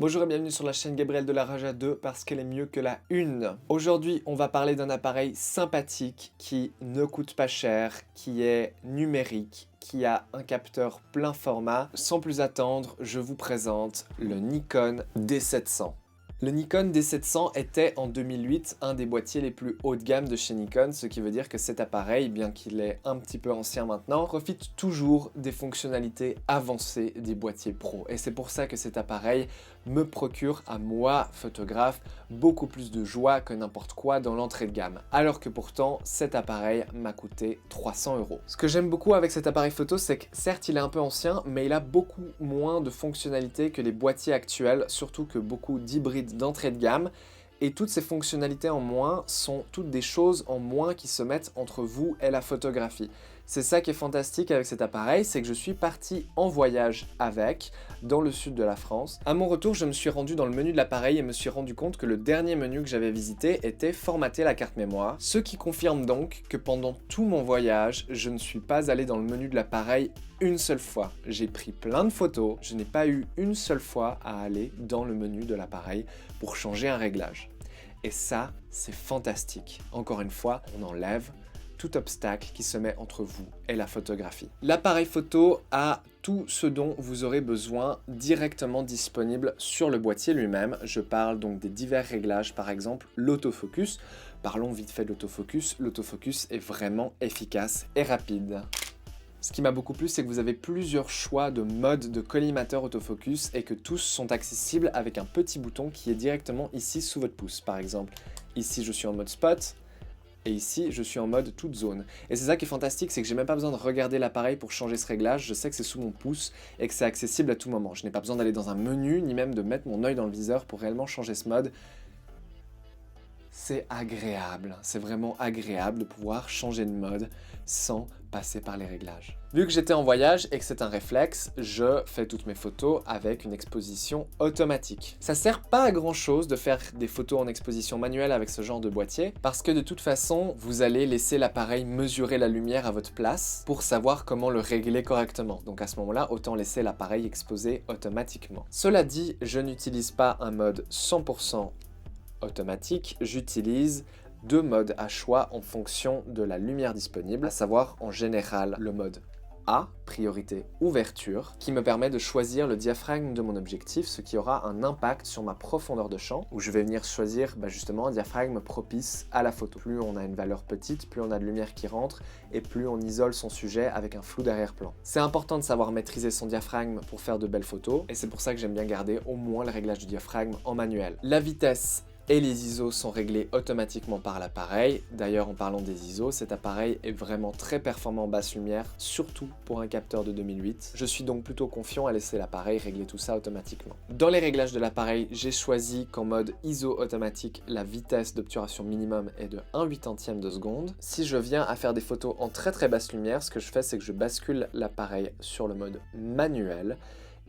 Bonjour et bienvenue sur la chaîne Gabriel de la Raja 2 parce qu'elle est mieux que la une. Aujourd'hui, on va parler d'un appareil sympathique qui ne coûte pas cher, qui est numérique, qui a un capteur plein format. Sans plus attendre, je vous présente le Nikon D700. Le Nikon D700 était en 2008 un des boîtiers les plus haut de gamme de chez Nikon, ce qui veut dire que cet appareil, bien qu'il est un petit peu ancien maintenant, profite toujours des fonctionnalités avancées des boîtiers pro. Et c'est pour ça que cet appareil me procure à moi, photographe, beaucoup plus de joie que n'importe quoi dans l'entrée de gamme. Alors que pourtant, cet appareil m'a coûté 300 €. Ce que j'aime beaucoup avec cet appareil photo, c'est que certes il est un peu ancien, mais il a beaucoup moins de fonctionnalités que les boîtiers actuels, surtout que beaucoup d'hybrides d'entrée de gamme, et toutes ces fonctionnalités en moins sont toutes des choses en moins qui se mettent entre vous et la photographie. C'est ça qui est fantastique avec cet appareil, c'est que je suis parti en voyage avec, dans le sud de la France. À mon retour, je me suis rendu dans le menu de l'appareil et me suis rendu compte que le dernier menu que j'avais visité était formater la carte mémoire, ce qui confirme donc que pendant tout mon voyage, je ne suis pas allé dans le menu de l'appareil une seule fois. J'ai pris plein de photos, je n'ai pas eu une seule fois à aller dans le menu de l'appareil pour changer un réglage. Et ça, c'est fantastique. Encore une fois, on enlève tout obstacle qui se met entre vous et la photographie. L'appareil photo a tout ce dont vous aurez besoin directement disponible sur le boîtier lui-même. Je parle donc des divers réglages, par exemple l'autofocus. Parlons vite fait de l'autofocus. L'autofocus est vraiment efficace et rapide. Ce qui m'a beaucoup plu, c'est que vous avez plusieurs choix de modes de collimateur autofocus et que tous sont accessibles avec un petit bouton qui est directement ici sous votre pouce. Par exemple, ici je suis en mode spot, et ici, je suis en mode toute zone. Et c'est ça qui est fantastique, c'est que j'ai même pas besoin de regarder l'appareil pour changer ce réglage, je sais que c'est sous mon pouce et que c'est accessible à tout moment. Je n'ai pas besoin d'aller dans un menu, ni même de mettre mon œil dans le viseur pour réellement changer ce mode. C'est agréable, c'est vraiment agréable de pouvoir changer de mode sans passer par les réglages. Vu que j'étais en voyage et que c'est un réflexe, je fais toutes mes photos avec une exposition automatique. Ça sert pas à grand chose de faire des photos en exposition manuelle avec ce genre de boîtier, parce que de toute façon, vous allez laisser l'appareil mesurer la lumière à votre place pour savoir comment le régler correctement. Donc à ce moment-là, autant laisser l'appareil exposé automatiquement. Cela dit, je n'utilise pas un mode 100% automatique, j'utilise deux modes à choix en fonction de la lumière disponible, à savoir en général le mode A, priorité ouverture, qui me permet de choisir le diaphragme de mon objectif, ce qui aura un impact sur ma profondeur de champ, où je vais venir choisir justement un diaphragme propice à la photo. Plus on a une valeur petite, plus on a de lumière qui rentre, et plus on isole son sujet avec un flou d'arrière-plan. C'est important de savoir maîtriser son diaphragme pour faire de belles photos, et c'est pour ça que j'aime bien garder au moins le réglage du diaphragme en manuel. La vitesse et les ISO sont réglés automatiquement par l'appareil. D'ailleurs, en parlant des ISO, cet appareil est vraiment très performant en basse lumière, surtout pour un capteur de 2008. Je suis donc plutôt confiant à laisser l'appareil régler tout ça automatiquement. Dans les réglages de l'appareil, j'ai choisi qu'en mode ISO automatique, la vitesse d'obturation minimum est de 1/800 de seconde. Si je viens à faire des photos en très basse lumière, ce que je fais, c'est que je bascule l'appareil sur le mode manuel,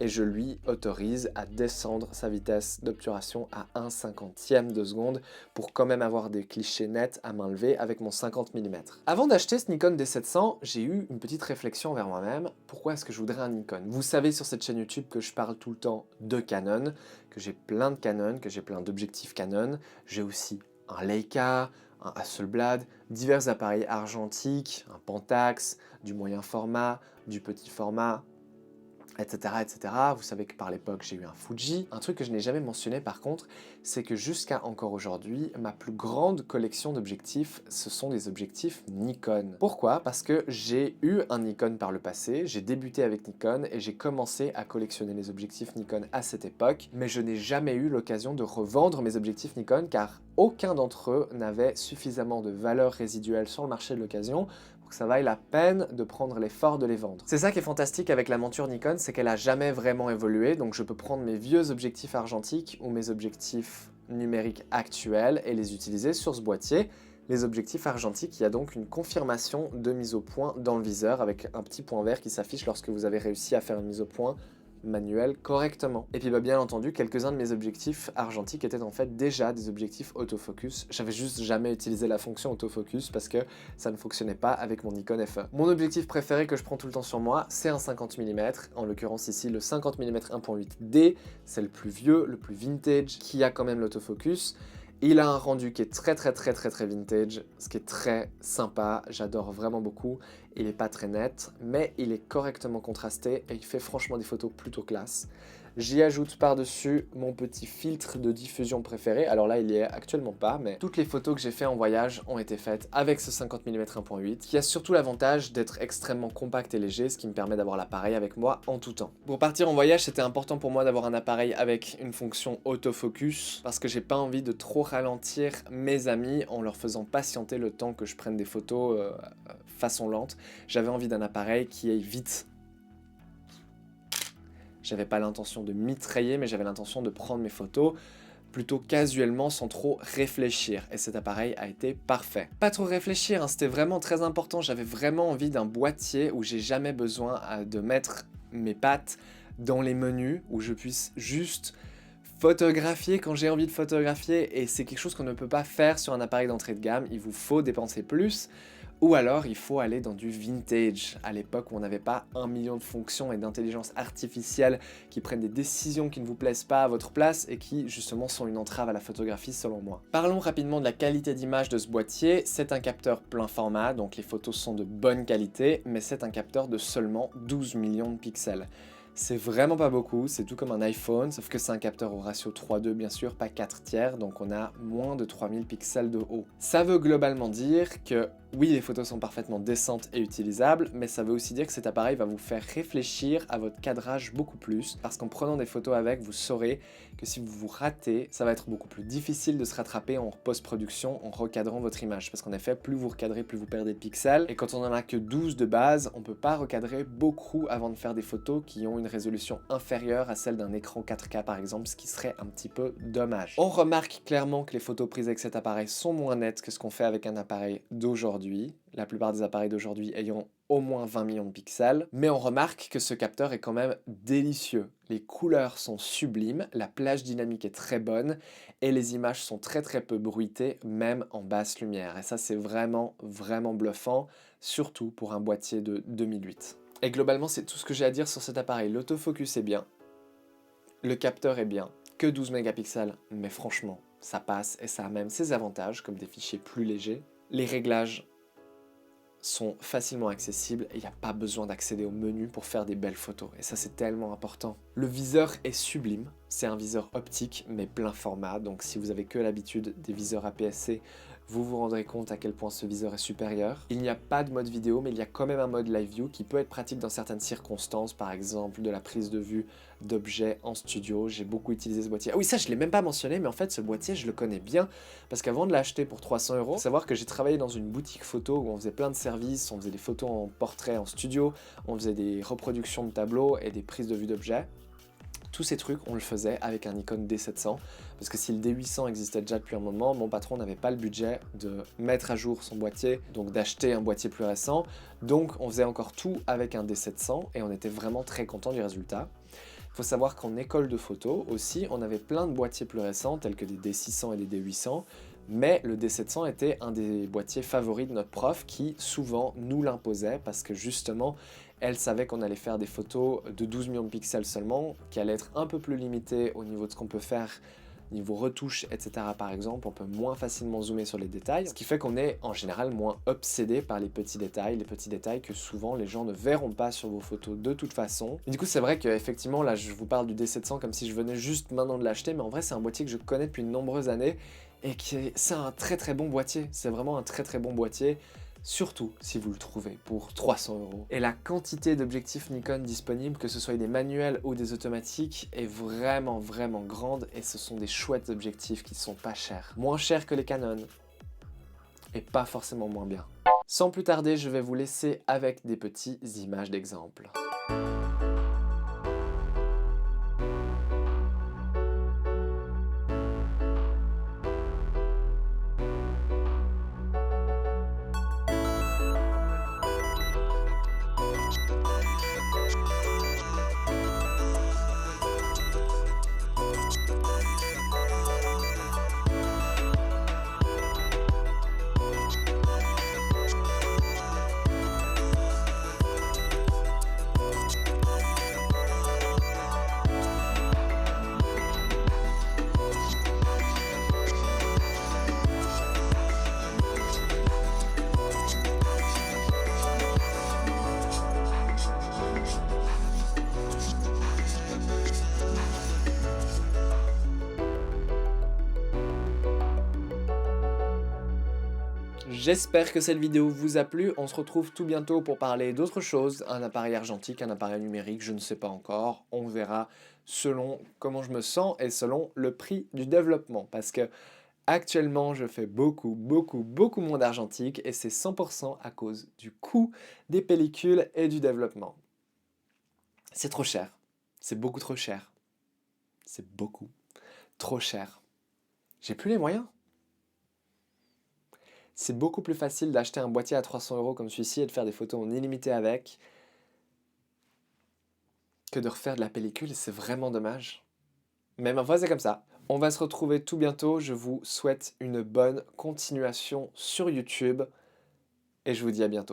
et je lui autorise à descendre sa vitesse d'obturation à 1/50 de seconde pour quand même avoir des clichés nets à main levée avec mon 50 mm. Avant d'acheter ce Nikon D700, j'ai eu une petite réflexion vers moi-même. Pourquoi est-ce que je voudrais un Nikon? Vous savez sur cette chaîne YouTube que je parle tout le temps de Canon, que j'ai plein de Canon, que j'ai plein d'objectifs Canon. J'ai aussi un Leica, un Hasselblad, divers appareils argentiques, un Pentax, du moyen format, du petit format, etc., etc. Vous savez que par l'époque, j'ai eu un Fuji. Un truc que je n'ai jamais mentionné par contre, c'est que jusqu'à encore aujourd'hui, ma plus grande collection d'objectifs, ce sont des objectifs Nikon. Pourquoi? Parce que j'ai eu un Nikon par le passé, j'ai débuté avec Nikon et j'ai commencé à collectionner les objectifs Nikon à cette époque, mais je n'ai jamais eu l'occasion de revendre mes objectifs Nikon car aucun d'entre eux n'avait suffisamment de valeur résiduelle sur le marché de l'occasion pour que ça vaille la peine de prendre l'effort de les vendre. C'est ça qui est fantastique avec la monture Nikon, c'est qu'elle a jamais vraiment évolué, donc je peux prendre mes vieux objectifs argentiques ou mes objectifs numériques actuels et les utiliser sur ce boîtier. Les objectifs argentiques, il y a donc une confirmation de mise au point dans le viseur avec un petit point vert qui s'affiche lorsque vous avez réussi à faire une mise au point manuel correctement. Et puis bien entendu, quelques-uns de mes objectifs argentiques étaient en fait déjà des objectifs autofocus. J'avais juste jamais utilisé la fonction autofocus parce que ça ne fonctionnait pas avec mon Nikon FE. Mon objectif préféré que je prends tout le temps sur moi, c'est un 50 mm, en l'occurrence ici le 50 mm 1.8D, c'est le plus vieux, le plus vintage, qui a quand même l'autofocus. Il a un rendu qui est très vintage, ce qui est très sympa, j'adore vraiment beaucoup. Il n'est pas très net, mais il est correctement contrasté et il fait franchement des photos plutôt classe. J'y ajoute par-dessus mon petit filtre de diffusion préféré. Alors là, il y est actuellement pas, mais toutes les photos que j'ai fait en voyage ont été faites avec ce 50 mm 1.8, qui a surtout l'avantage d'être extrêmement compact et léger, ce qui me permet d'avoir l'appareil avec moi en tout temps. Pour partir en voyage, c'était important pour moi d'avoir un appareil avec une fonction autofocus, parce que j'ai pas envie de trop ralentir mes amis en leur faisant patienter le temps que je prenne des photos façon lente. J'avais envie d'un appareil qui aille vite. J'avais pas l'intention de mitrailler, mais j'avais l'intention de prendre mes photos plutôt casuellement sans trop réfléchir. Et cet appareil a été parfait. Pas trop réfléchir, hein, c'était vraiment très important. J'avais vraiment envie d'un boîtier où j'ai jamais besoin de mettre mes pattes dans les menus, où je puisse juste photographier quand j'ai envie de photographier. Et c'est quelque chose qu'on ne peut pas faire sur un appareil d'entrée de gamme. Il vous faut dépenser plus. Ou alors, il faut aller dans du vintage, à l'époque où on n'avait pas 1 million de fonctions et d'intelligence artificielle qui prennent des décisions qui ne vous plaisent pas à votre place et qui, justement, sont une entrave à la photographie, selon moi. Parlons rapidement de la qualité d'image de ce boîtier. C'est un capteur plein format, donc les photos sont de bonne qualité, mais c'est un capteur de seulement 12 millions de pixels. C'est vraiment pas beaucoup, c'est tout comme un iPhone, sauf que c'est un capteur au ratio 3:2 bien sûr, pas 4/3, donc on a moins de 3000 pixels de haut. Ça veut globalement dire que oui, les photos sont parfaitement décentes et utilisables, mais ça veut aussi dire que cet appareil va vous faire réfléchir à votre cadrage beaucoup plus, parce qu'en prenant des photos avec, vous saurez que si vous vous ratez, ça va être beaucoup plus difficile de se rattraper en post-production en recadrant votre image, parce qu'en effet, plus vous recadrez, plus vous perdez de pixels, et quand on en a que 12 de base, on peut pas recadrer beaucoup avant de faire des photos qui ont une résolution inférieure à celle d'un écran 4K par exemple, ce qui serait un petit peu dommage. On remarque clairement que les photos prises avec cet appareil sont moins nettes que ce qu'on fait avec un appareil d'aujourd'hui, la plupart des appareils d'aujourd'hui ayant au moins 20 millions de pixels, mais on remarque que ce capteur est quand même délicieux. Les couleurs sont sublimes, la plage dynamique est très bonne, et les images sont très peu bruitées, même en basse lumière. Et ça c'est vraiment bluffant, surtout pour un boîtier de 2008. Et globalement, c'est tout ce que j'ai à dire sur cet appareil. L'autofocus est bien, le capteur est bien, que 12 mégapixels, mais franchement, ça passe et ça a même ses avantages, comme des fichiers plus légers. Les réglages sont facilement accessibles et il n'y a pas besoin d'accéder au menu pour faire des belles photos. Et ça, c'est tellement important. Le viseur est sublime. C'est un viseur optique, mais plein format. Donc si vous avez que l'habitude des viseurs APS-C, vous vous rendrez compte à quel point ce viseur est supérieur. Il n'y a pas de mode vidéo, mais il y a quand même un mode live view qui peut être pratique dans certaines circonstances, par exemple de la prise de vue d'objets en studio. J'ai beaucoup utilisé ce boîtier. Ah oui, ça je ne l'ai même pas mentionné, mais en fait ce boîtier je le connais bien, parce qu'avant de l'acheter pour 300 €, faut savoir que j'ai travaillé dans une boutique photo où on faisait plein de services, on faisait des photos en portrait en studio, on faisait des reproductions de tableaux et des prises de vue d'objets. Tous ces trucs, on le faisait avec un Nikon D700, parce que si le D800 existait déjà depuis un moment, mon patron n'avait pas le budget de mettre à jour son boîtier, donc d'acheter un boîtier plus récent, donc on faisait encore tout avec un D700, et on était vraiment très content du résultat. Il faut savoir qu'en école de photo aussi, on avait plein de boîtiers plus récents, tels que des D600 et des D800, mais le D700 était un des boîtiers favoris de notre prof qui souvent nous l'imposait, parce que justement, elle savait qu'on allait faire des photos de 12 millions de pixels seulement, qui allaient être un peu plus limitées au niveau de ce qu'on peut faire, niveau retouche, etc. par exemple, on peut moins facilement zoomer sur les détails, ce qui fait qu'on est en général moins obsédé par les petits détails que souvent les gens ne verront pas sur vos photos de toute façon. Et du coup c'est vrai qu'effectivement là je vous parle du D700 comme si je venais juste maintenant de l'acheter, mais en vrai c'est un boîtier que je connais depuis de nombreuses années, et c'est un très bon boîtier, c'est vraiment un très bon boîtier. Surtout si vous le trouvez pour 300 €. Et la quantité d'objectifs Nikon disponibles, que ce soit des manuels ou des automatiques, est vraiment grande, et ce sont des chouettes objectifs qui sont pas chers. Moins chers que les Canon, et pas forcément moins bien. Sans plus tarder, je vais vous laisser avec des petites images d'exemple. J'espère que cette vidéo vous a plu. On se retrouve tout bientôt pour parler d'autre chose. Un appareil argentique, un appareil numérique, je ne sais pas encore. On verra selon comment je me sens et selon le prix du développement. Parce que actuellement, je fais beaucoup moins d'argentique et c'est 100% à cause du coût des pellicules et du développement. C'est trop cher. C'est beaucoup trop cher. C'est beaucoup trop cher. J'ai plus les moyens. C'est beaucoup plus facile d'acheter un boîtier à 300 € comme celui-ci et de faire des photos en illimité avec que de refaire de la pellicule et c'est vraiment dommage. Mais ma foi, c'est comme ça. On va se retrouver tout bientôt. Je vous souhaite une bonne continuation sur YouTube et je vous dis à bientôt.